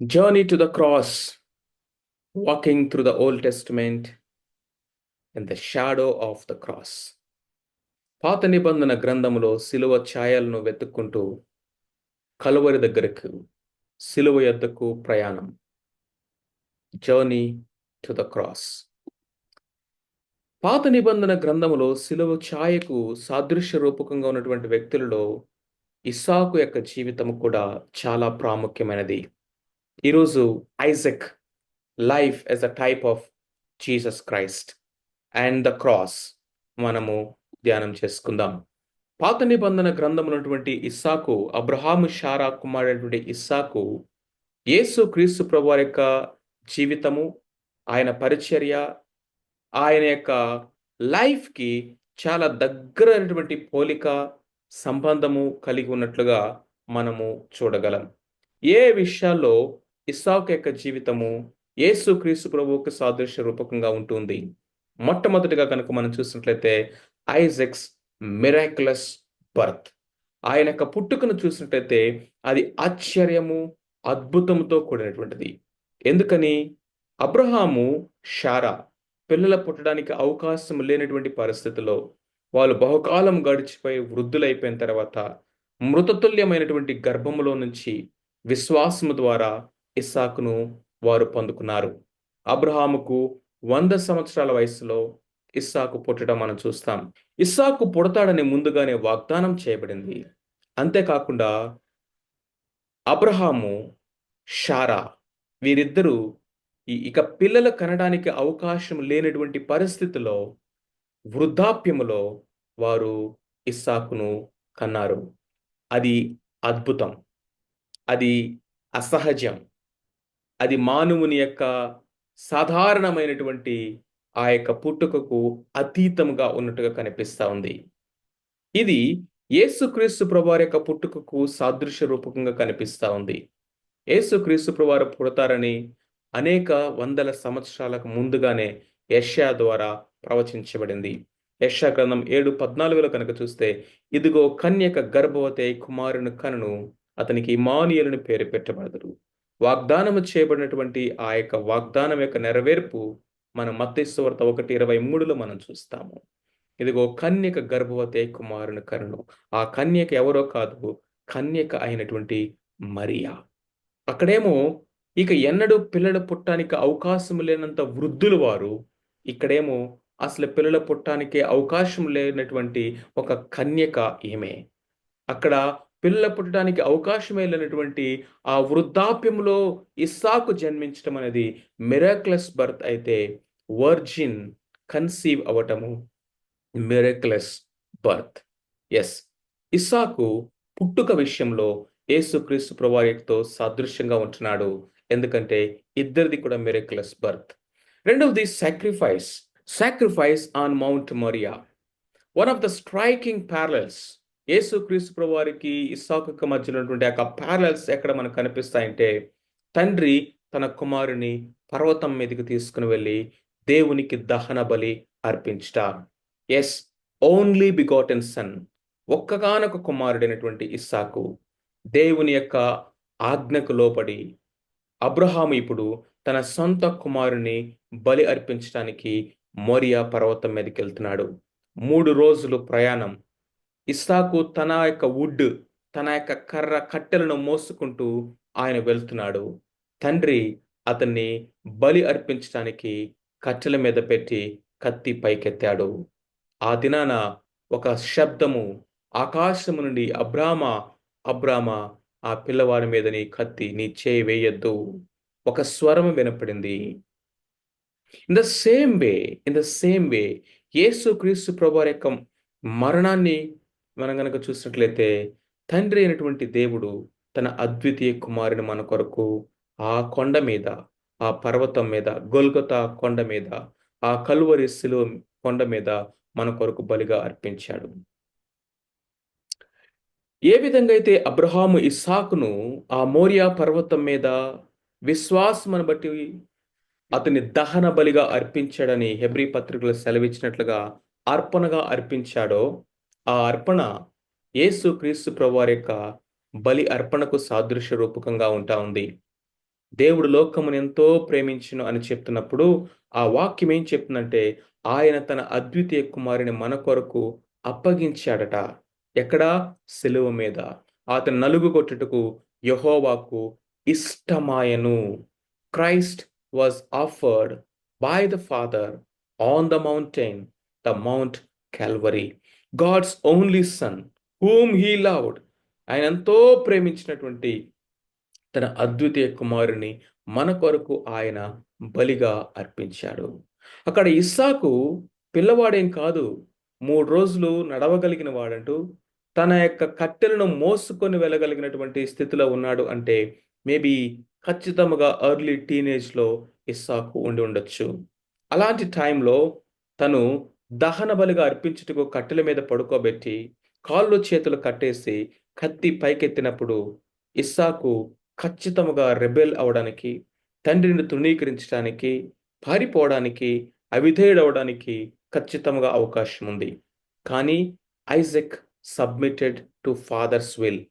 Journey to the cross, walking through the Old Testament in the shadow of the cross. పాత నిబంధన గ్రంథములో శిలువ ఛాయలను వెతుక్కుంటూ కలువరి దగ్గరకు శిలువ యొద్దకు ప్రయాణం. Journey to the cross. పాత నిబంధన గ్రంథములో శిలువ ఛాయకు సాదృశ్య రూపకంగా ఉన్నటువంటి వ్యక్తులలో ఇస్సాకు యొక్క జీవితం కూడా చాలా ప్రాముఖ్యమైనది. ఈరోజు Isaac life as a type of Jesus Christ and the cross మనము ధ్యానం చేసుకుందాం. పాత నిబంధన గ్రంథం ఉన్నటువంటి ఇస్సాకు, అబ్రహాము షారా కుమారుడైనటువంటి ఇస్సాకు యేసు క్రీస్తు ప్రభువారి యొక్క జీవితము, ఆయన పరిచర్య, ఆయన యొక్క లైఫ్కి చాలా దగ్గరైనటువంటి పోలిక సంబంధము కలిగి ఉన్నట్లుగా మనము చూడగలం. ఏ విషయాల్లో ఇస్సాకు యొక్క జీవితము యేసు క్రీస్తు ప్రభువుకు సాదృశ్య రూపకంగా ఉంటుంది? మొట్టమొదటిగా కనుక మనం చూసినట్లయితే ఐజక్స్ మిరాక్యులస్ బర్త్. ఆయన యొక్క పుట్టుకను చూసినట్లయితే అది ఆశ్చర్యము, అద్భుతంతో కూడినటువంటిది. ఎందుకని? అబ్రహాము షారా పిల్లల పుట్టడానికి అవకాశం లేనటువంటి పరిస్థితిలో వాళ్ళు బహుకాలం గడిచిపోయి వృద్ధులైపోయిన తర్వాత మృతతుల్యమైనటువంటి గర్భములో నుంచి విశ్వాసము ద్వారా ఇస్సాకును వారు పొందుకున్నారు. అబ్రహాముకు 100 సంవత్సరాల వయసులో ఇస్సాకు పుట్టడం మనం చూస్తాం. ఇస్సాకు పుడతాడని ముందుగానే వాగ్దానం చేయబడింది. అంతేకాకుండా అబ్రహాము, షారా వీరిద్దరూ ఇక పిల్లలు కనడానికి అవకాశం లేనటువంటి పరిస్థితిలో వృద్ధాప్యములో వారు ఇస్సాకును కన్నారు. అది అద్భుతం, అది అసహజం, అది మానవుని యొక్క సాధారణమైనటువంటి ఆ యొక్క పుట్టుకకు అతీతముగా ఉన్నట్టుగా కనిపిస్తా ఉంది. ఇది యేసుక్రీస్తు ప్రభువారి యొక్క పుట్టుకకు సాదృశ్య రూపకంగా కనిపిస్తా ఉంది. యేసుక్రీస్తు ప్రభువారు పుడతారని అనేక వందల సంవత్సరాలకు ముందుగానే యెషయా ద్వారా ప్రవచించబడింది. యెషయా గ్రంథం 7:14 కనుక చూస్తే, ఇదిగో కన్యక గర్భవతి కుమారుని కనును, అతనికి ఇమ్మానుయేలుని పేరు పెట్టబడదురు. వాగ్దానము చేయబడినటువంటి ఆ యొక్క వాగ్దానం యొక్క నెరవేర్పు మనం మత్తయి సువార్త 1:23లో మనం చూస్తాము. ఇదిగో కన్యక గర్భవతి కుమారుని కనును. ఆ కన్యక ఎవరో కాదు, కన్యక అయినటువంటి మరియా. అక్కడేమో ఇక ఎన్నడూ పిల్లలు పుట్టడానికి అవకాశం లేనంత వృద్ధులు వారు, ఇక్కడేమో అసలు పిల్లలు పుట్టడానికే అవకాశం లేనటువంటి ఒక కన్యక ఈమె. అక్కడ పిల్లలు పుట్టడానికి అవకాశమే లేనటువంటి ఆ వృద్ధాప్యంలో ఇస్సాకు జన్మించడం అనేది మిరాక్యులస్ బర్త్ అయితే, వర్జిన్ కన్సీవ్ అవటము మిరాక్యులస్ బర్త్. ఎస్, ఇస్సాకు పుట్టుక విషయంలో యేసుక్రీస్తు ప్రభువారితో సాదృశ్యంగా ఉంటున్నాడు. ఎందుకంటే ఇద్దరిది కూడా మిరాక్యులస్ బర్త్. రెండవది sacrifice on Mount Moriah. One of the striking parallels యేసుక్రీస్తు ప్రభువారికి ఇస్సాకుకి మధ్యలో ఉన్నటువంటి ఆ ప్యారలల్స్ ఎక్కడ మనకు కనిపిస్తాయంటే, తండ్రి తన కుమారుని పర్వతం మీదకి తీసుకుని వెళ్ళి దేవునికి దహన బలి అర్పించుట. ఎస్, ఓన్లీ బిగాటెన్ సన్, ఒక్కగానొక కుమారుడైనటువంటి ఇస్సాకు దేవుని యొక్క ఆజ్ఞకు లోబడి అబ్రహాము ఇప్పుడు తన సొంత కుమారుని బలి అర్పించడానికి మోరియా పర్వతం మీదకి వెళ్తున్నాడు. 3 రోజులు ప్రయాణం. ఇస్సాకు తన యొక్క తన యొక్క కట్టెలను మోసుకుంటూ ఆయన వెళ్తున్నాడు. తండ్రి అతన్ని బలి అర్పించడానికి కట్టెల మీద పెట్టి కత్తి పైకెత్తాడు. ఆ దినాన ఒక శబ్దము ఆకాశము నుండి, అబ్రామా, ఆ పిల్లవాడి మీద నీ కత్తి, నీ చేయి వేయొద్దు, ఒక స్వరం వినపడింది. ఇన్ ద సేమ్ వే యేసుక్రీస్తు ప్రభువారి యొక్క మరణాన్ని మనం గనక చూసినట్లయితే, తండ్రి అయినటువంటి దేవుడు తన అద్వితీయ కుమారుని మన కొరకు ఆ కొండ మీద, ఆ పర్వతం మీద, గొల్గొతా కొండ మీద, ఆ కలువరి శిలువ కొండ మీద మన కొరకు బలిగా అర్పించాడు. ఏ విధంగా అయితే అబ్రహాము ఇస్సాకును ఆ మోరియా పర్వతం మీద విశ్వాసమును బట్టి అతని దహన బలిగా అర్పించాడని హెబ్రీ పత్రికలో సెలవిచ్చినట్లుగా అర్పణగా అర్పించాడో, ఆ అర్పణ యేసు క్రీస్తు ప్రభువారి యొక్క బలి అర్పణకు సాదృశ్య రూపకంగా ఉంటా ఉంది. దేవుడు లోకమును ఎంతో ప్రేమించును అని చెప్తున్నప్పుడు ఆ వాక్యం ఏం చెప్తుందంటే ఆయన తన అద్వితీయ కుమారుని మన కొరకు అప్పగించాడట. ఎక్కడా? సిలువ మీద. అతను నలుగు కొట్టుటకు యెహోవాకు ఇష్టమాయెను. Christ was offered by the Father on the mountain, the Mount Calvary. God's only Son, whom he loved. ఆయన ఎంతో ప్రేమించినటువంటి తన అద్వితీయ కుమారుని మన కొరకు ఆయన బలిగా అర్పించాడు. అక్కడ ఇస్సాకు పిల్లవాడేం కాదు. 3 రోజులు నడవగలిగిన వాడంటూ తన యొక్క కట్టెలను మోసుకొని వెళ్ళగలిగినటువంటి స్థితిలో ఉన్నాడు అంటే మేబీ ఖచ్చితంగా ఎర్లీ టీనేజ్‌లో ఇస్సాకు ఉండి ఉండొచ్చు. అలాంటి టైంలో తను దహన బలిగా అర్పించుటకు కట్టెల మీద పడుకోబెట్టి, కాళ్ళు చేతులు కట్టేసి, కత్తి పైకెత్తినప్పుడు ఇస్సాకు ఖచ్చితముగా రెబెల్ అవ్వడానికి, తండ్రిని తృణీకరించడానికి, పారిపోవడానికి, అవిధేయుడవ్వడానికి ఖచ్చితంగా అవకాశం ఉంది. కానీ Isaac submitted to fathers will.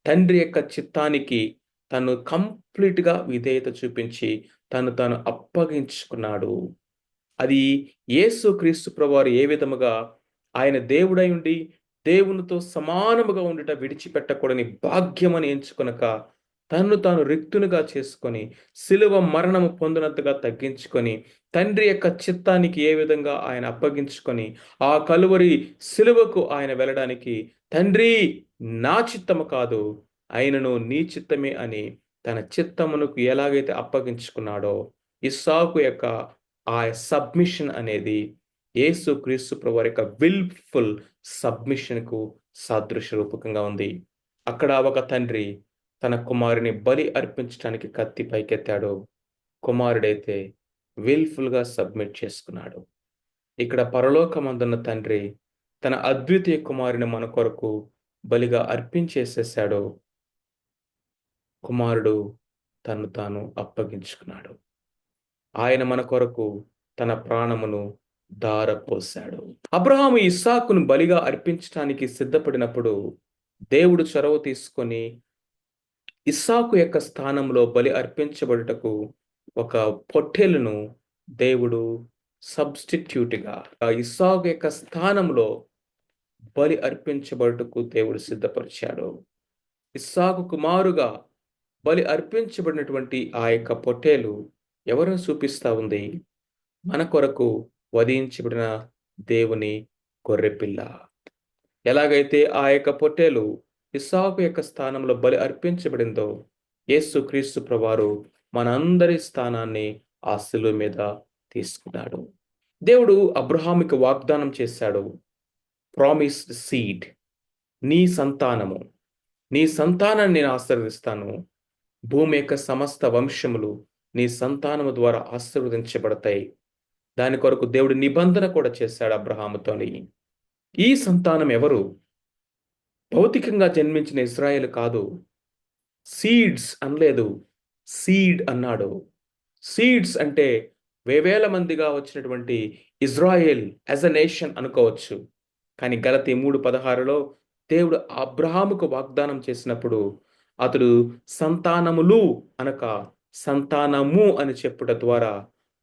తండ్రి యొక్క చిత్తానికి తను కంప్లీట్‌గా విధేయత చూపించి తను తాను అప్పగించుకున్నాడు. అది యేసుక్రీస్తు ప్రభువారు ఏ విధముగా ఆయన దేవుడై ఉండి, దేవునితో సమానముగా ఉండుట విడిచిపెట్టకూడని భాగ్యమని ఎంచుకొనక, తన్ను తాను రిక్తునిగా చేసుకొని, సిలువ మరణము పొందినంతగా తగ్గించుకొని, తండ్రి యొక్క చిత్తానికి ఏ విధంగా ఆయన అప్పగించుకొని, ఆ కలువరి సిలువకు ఆయన వెళ్ళడానికి, తండ్రి నా చిత్తము కాదు, అయినను నీ చిత్తమే అని తన చిత్తమునకు ఎలాగైతే అప్పగించుకున్నాడో, ఇస్సాకు యొక్క ఆ సబ్మిషన్ అనేది యేసుక్రీస్తు ప్రభువారి యొక్క విల్‌ఫుల్ సబ్మిషన్‌కు సాదృశ్య రూపకంగా ఉంది. అక్కడ ఒక తండ్రి తన కుమారుని బలి అర్పించటానికి కత్తి పైకెత్తాడు. కుమారుడైతే విల్‌ఫుల్‌గా సబ్మిట్ చేసుకున్నాడు. ఇక్కడ పరలోకమందున్న తండ్రి తన అద్వితీయ కుమారుని మన కొరకు బలిగా అర్పించేసేసాడు. కుమారుడు తన్ను తాను అప్పగించుకున్నాడు. ఆయన మన కొరకు తన ప్రాణమును ధారపోశాడు. అబ్రహాము ఇస్సాకును బలిగా అర్పించటానికి సిద్ధపడినప్పుడు దేవుడు చొరవ తీసుకొని ఇస్సాకు యొక్క స్థానంలో బలి అర్పించబడుటకు ఒక పొట్టేలును దేవుడు సబ్స్టిట్యూట్‌గా ఆ ఇస్సాకు యొక్క స్థానంలో బలి అర్పించబడుటకు దేవుడు సిద్ధపరిచాడు. ఇస్సాకు కుమారుగా బలి అర్పించబడినటువంటి ఆ యొక్క పొట్టేలు ఎవరిని చూపిస్తా ఉంది? మన కొరకు వధించబడిన దేవుని గొర్రెపిల్ల. ఎలాగైతే ఆ యొక్క పొట్టేలు ఇస్సాకు యొక్క స్థానంలో బలి అర్పించబడిందో, యేసుక్రీస్తు ప్రభువారు మనందరి స్థానాన్ని ఆ శిలువ మీద తీసుకున్నాడు. దేవుడు అబ్రహాముకి వాగ్దానం చేశాడు. ప్రామిస్డ్ సీడ్, నీ సంతానము, నీ సంతానాన్ని నేను ఆశీర్వదిస్తాను. భూమి యొక్క సమస్త వంశములు నీ సంతానము ద్వారా ఆశీర్వదించబడతాయి. దాని కొరకు దేవుడు నిబంధన కూడా చేశాడు అబ్రహాముతోని. ఈ సంతానం ఎవరు? భౌతికంగా జన్మించిన ఇశ్రాయేలు కాదు. సీడ్స్ అనలేదు. సీడ్ అన్నాడు. సీడ్స్ అంటే వేవేల మందిగా వచ్చినటువంటి ఇజ్రాయెల్ యాజ్ ఎ నేషన్ అనుకోవచ్చు. కానీ గలతీ 3:16లో దేవుడు అబ్రహాముకు వాగ్దానం చేసినప్పుడు అతడు సంతానములు అనక సంతానము అని చెప్పుట ద్వారా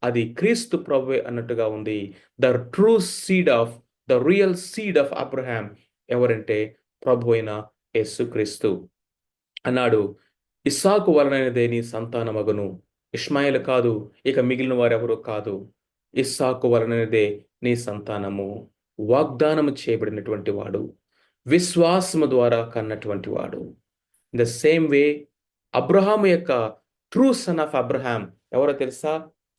అది క్రీస్తు ప్రభువే అన్నట్టుగా ఉంది. The true seed of the real seed of Abraham ఎవరంటే ప్రభు అయిన యేసుక్రీస్తు అన్నాడు. ఇస్సాకు వలనైనదే నీ సంతానమగును. ఇష్మాయేలు కాదు, ఇక మిగిలిన వారెవరూ కాదు. ఇస్సాకు వలనైనదే నీ సంతానము. వాగ్దానము చేయబడినటువంటి వాడు, విశ్వాసము ద్వారా కన్నటువంటి వాడు. In the same way Abraham యొక్క ట్రూ సన్ ఆఫ్ అబ్రహాం ఎవరో తెలుసా?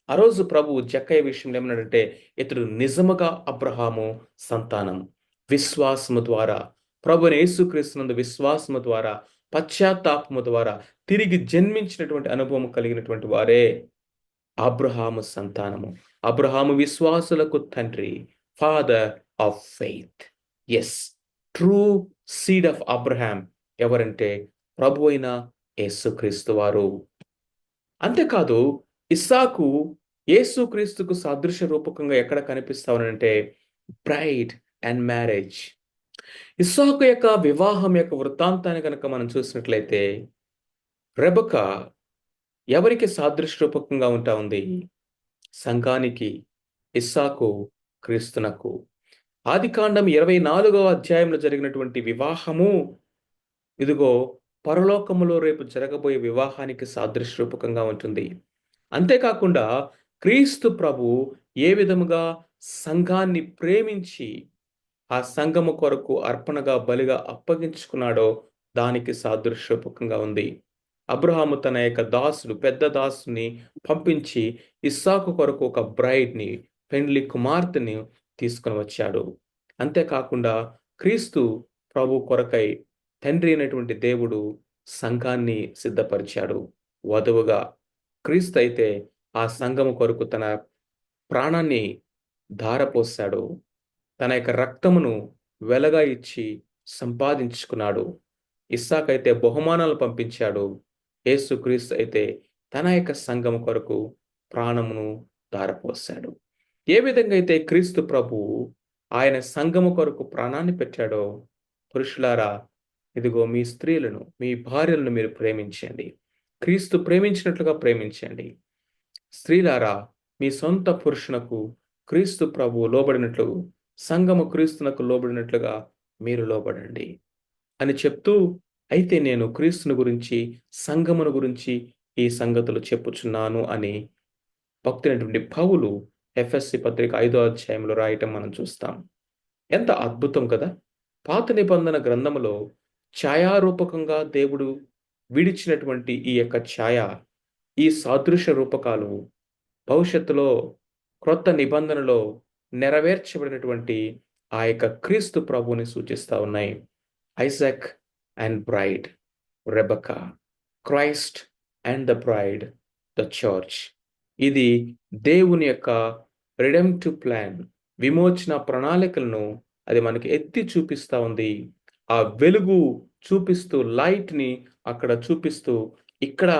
ఆ రోజు ప్రభువు జక్కయ్య విషయంలో ఏమన్నాడంటే, ఇతడు నిజముగా అబ్రహాము సంతానం. విశ్వాసము ద్వారా ప్రభువైన యేసుక్రీస్తునందు విశ్వాసము ద్వారా, పశ్చాత్తాపము ద్వారా తిరిగి జన్మించినటువంటి అనుభవం కలిగినటువంటి వారే అబ్రహాము సంతానము. అబ్రహాము విశ్వాసులకు తండ్రి. Father of faith. Yes, true seed of Abraham ఎవరంటే ప్రభు అయిన యేసుక్రీస్తు వారు. అంతేకాదు ఇస్సాకు యేసుక్రీస్తుకు సాదృశ్య రూపకంగా ఎక్కడ కనిపిస్తావనంటే బ్రైడ్ అండ్ మ్యారేజ్. ఇస్సాకు యొక్క వివాహం యొక్క వృత్తాంతాన్ని కనుక మనం చూసినట్లయితే రెబెకా ఎవరికి సాదృశ్య రూపకంగా ఉంటా ఉంది? సంఘానికి, ఇస్సాకు, క్రీస్తునకు. ఆదికాండం 24వ అధ్యాయంలో జరిగినటువంటి వివాహము, ఇదిగో పరలోకములో రేపు జరగబోయే వివాహానికి సాదృశ్య రూపకంగా ఉంటుంది. అంతేకాకుండా క్రీస్తు ప్రభు ఏ విధముగా సంఘాన్ని ప్రేమించి ఆ సంఘము కొరకు అర్పణగా బలిగా అప్పగించుకున్నాడో దానికి సాదృశ్యరూపకంగా ఉంది. అబ్రహాము తన యొక్క దాసుడు పెద్ద దాసుని పంపించి ఇస్సాకు కొరకు ఒక బ్రైడ్ని, పెండ్లి కుమార్తెని తీసుకొని వచ్చాడు. అంతేకాకుండా క్రీస్తు ప్రభు కొరకై తండ్రి అయినటువంటి దేవుడు సంఘాన్ని సిద్ధపరిచాడు వధువుగా. క్రీస్తు అయితే ఆ సంఘము కొరకు తన ప్రాణాన్ని ధారపోశాడు. తన యొక్క రక్తమును వెలగా ఇచ్చి సంపాదించుకున్నాడు. ఇస్సాకైతే బహుమానాలు పంపించాడు. యేసుక్రీస్తు అయితే తన యొక్క సంఘము కొరకు ప్రాణమును ధారపోశాడు. ఏ విధంగా అయితే క్రీస్తు ప్రభువు ఆయన సంఘము కొరకు ప్రాణాన్ని పెట్టాడో, పురుషులారా ఇదిగో మీ స్త్రీలను, మీ భార్యలను మీరు ప్రేమించండి. క్రీస్తు ప్రేమించినట్లుగా ప్రేమించండి. స్త్రీలారా మీ సొంత పురుషునకు క్రీస్తు ప్రభువు లోబడినట్లు, సంఘము క్రీస్తునకు లోబడినట్లుగా మీరు లోబడండి అని చెప్తూ, అయితే నేను క్రీస్తుని గురించి, సంఘమును గురించి ఈ సంగతులు చెప్పుచున్నాను అని భక్తుడైనటువంటి పౌలు ఎఫెసీ పత్రిక 5వ అధ్యాయంలో రాయటం మనం చూస్తాం. ఎంత అద్భుతం కదా! పాత నిబంధన గ్రంథములో ఛాయారూపకంగా దేవుడు విడిచినటువంటి ఈ యొక్క ఛాయ, ఈ సాదృశ్య రూపకాలు భవిష్యత్తులో క్రొత్త నిబంధనలో నెరవేర్చబడినటువంటి ఆ యొక్క క్రీస్తు ప్రభువుని సూచిస్తా ఉన్నాయి. Isaac and braid, Rebecca, Christ and the bride, the church. ఇది దేవుని యొక్క రిడెంప్టివ్ ప్లాన్, విమోచన ప్రణాళికలను అది మనకి ఎత్తి చూపిస్తా ఉంది. ఆ వెలుగు చూపిస్తూ, లైట్‌ని అక్కడ చూపిస్తూ, ఇక్కడ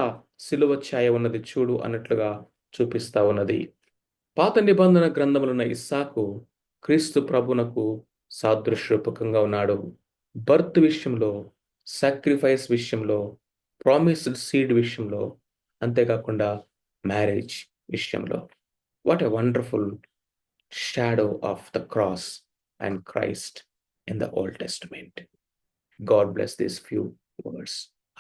సిలువ ఛాయ ఉన్నది చూడు అన్నట్లుగా చూపిస్తా ఉన్నది. పాత నిబంధన గ్రంథములున్న ఇస్సాకు క్రీస్తు ప్రభునకు సాదృశ్యరూపకంగా ఉన్నాడు. బర్త్ విషయంలో, సాక్రిఫైస్ విషయంలో, ప్రామిస్డ్ సీడ్ విషయంలో, అంతేకాకుండా మ్యారేజ్ విషయంలో. What a wonderful shadow of the cross and Christ in the old testament. God bless these few words.